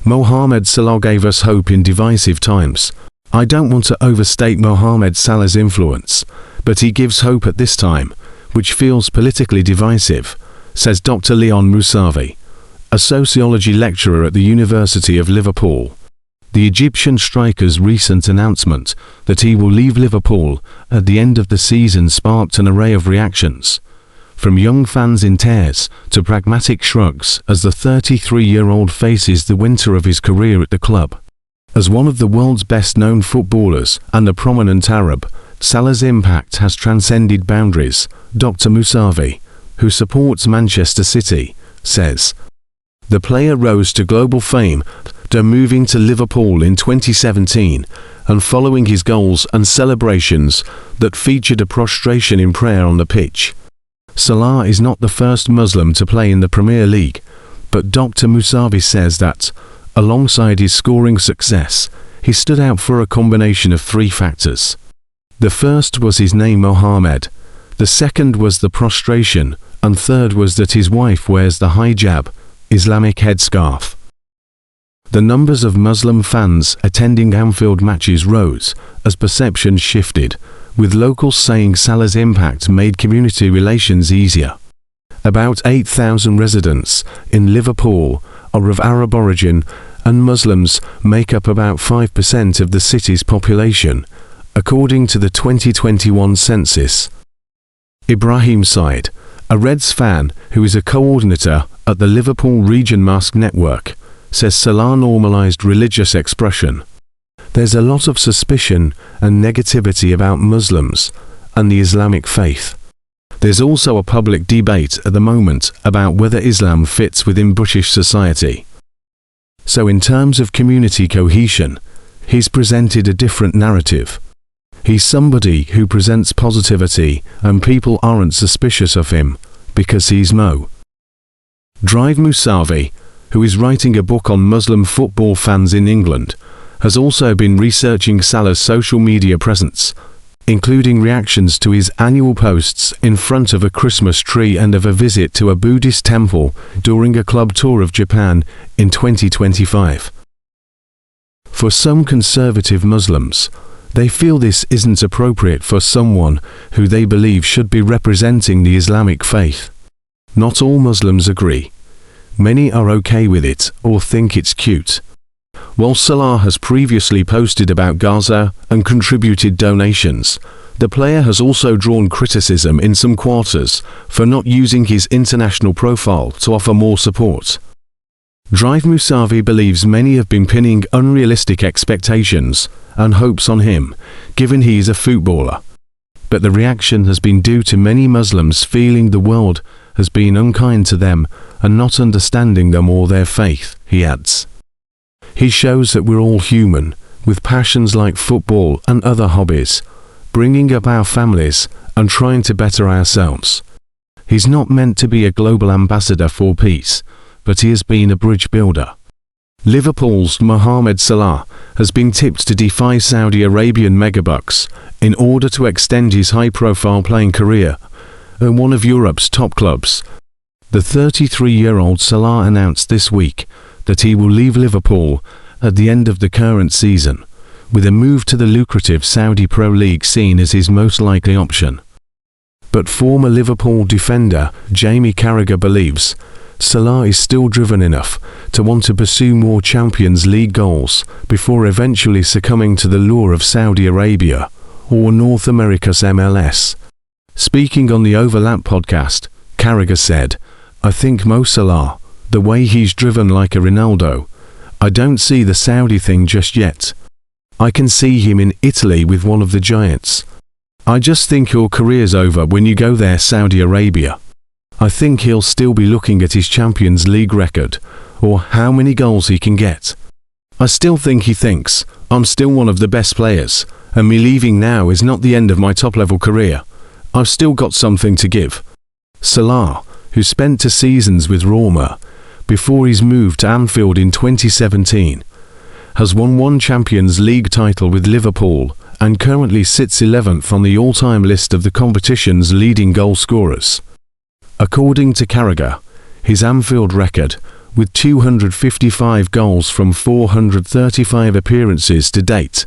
Mohammed Salah gave us hope in divisive times. I don't want to overstate Mohammed Salah's influence, but he gives hope at this time, which feels politically divisive, says Dr. Leon Mousavi, a sociology lecturer at the University of Liverpool. The Egyptian striker's recent announcement that he will leave Liverpool at the end of the season sparked an array of reactions, from young fans in tears to pragmatic shrugs as the 33-year-old faces the winter of his career at the club. As one of the world's best-known footballers and a prominent Arab, Salah's impact has transcended boundaries, Dr. Mousavi, who supports Manchester City, says. The player rose to global fame after moving to Liverpool in 2017 and following his goals and celebrations that featured a prostration in prayer on the pitch. Salah is not the first Muslim to play in the Premier League, but Dr. Mousavi says that, alongside his scoring success, he stood out for a combination of three factors. The first was his name Mohammed, the second was the prostration, and third was that his wife wears the hijab, Islamic headscarf. The numbers of Muslim fans attending Anfield matches rose as perceptions shifted, with locals saying Salah's impact made community relations easier. About 8,000 residents in Liverpool are of Arab origin, and Muslims make up about 5% of the city's population, according to the 2021 census. Ibrahim Said, a Reds fan who is a coordinator at the Liverpool Region Mosque Network, says Salah normalized religious expression. There's a lot of suspicion and negativity about Muslims and the Islamic faith. There's also a public debate at the moment about whether Islam fits within British society. So in terms of community cohesion, he's presented a different narrative. He's somebody who presents positivity and people aren't suspicious of him because he's Mo. Drive Mousavi, who is writing a book on Muslim football fans in England, has also been researching Salah's social media presence, including reactions to his annual posts in front of a Christmas tree and of a visit to a Buddhist temple during a club tour of Japan in 2025. For some conservative Muslims, they feel this isn't appropriate for someone who they believe should be representing the Islamic faith. Not all Muslims agree. Many are okay with it or think it's cute. While Salah has previously posted about Gaza and contributed donations, the player has also drawn criticism in some quarters for not using his international profile to offer more support. Drive Mousavi believes many have been pinning unrealistic expectations and hopes on him, given he is a footballer. But the reaction has been due to many Muslims feeling the world has been unkind to them and not understanding them or their faith, he adds. He shows that we're all human, with passions like football and other hobbies, bringing up our families and trying to better ourselves. He's not meant to be a global ambassador for peace, but he has been a bridge builder. Liverpool's Mohammed Salah has been tipped to defy Saudi Arabian megabucks in order to extend his high-profile playing career at one of Europe's top clubs. The 33-year-old Salah announced this week that he will leave Liverpool at the end of the current season, with a move to the lucrative Saudi Pro League seen as his most likely option. But former Liverpool defender Jamie Carragher believes Salah is still driven enough to want to pursue more Champions League goals before eventually succumbing to the lure of Saudi Arabia or North America's MLS. Speaking on the Overlap podcast, Carragher said, "I think Mo Salah, the way he's driven like a Ronaldo, I don't see the Saudi thing just yet. I can see him in Italy with one of the giants. I just think your career's over when you go there, Saudi Arabia. I think he'll still be looking at his Champions League record, or how many goals he can get. I still think he thinks, I'm still one of the best players, and me leaving now is not the end of my top-level career. I've still got something to give." Salah, who spent 2 seasons with Roma before his move to Anfield in 2017, has won 1 Champions League title with Liverpool and currently sits 11th on the all-time list of the competition's leading goal scorers. According to Carragher, his Anfield record with 255 goals from 435 appearances to date,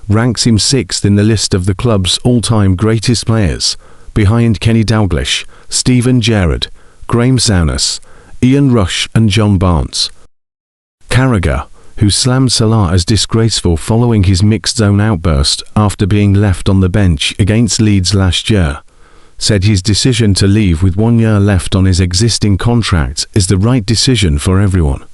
ranks him 6th in the list of the club's all-time greatest players, behind Kenny Dalglish, Steven Gerrard, Graham Souness, Ian Rush and John Barnes. Carragher, who slammed Salah as disgraceful following his mixed-zone outburst after being left on the bench against Leeds last year, said his decision to leave with 1 year left on his existing contract is the right decision for everyone.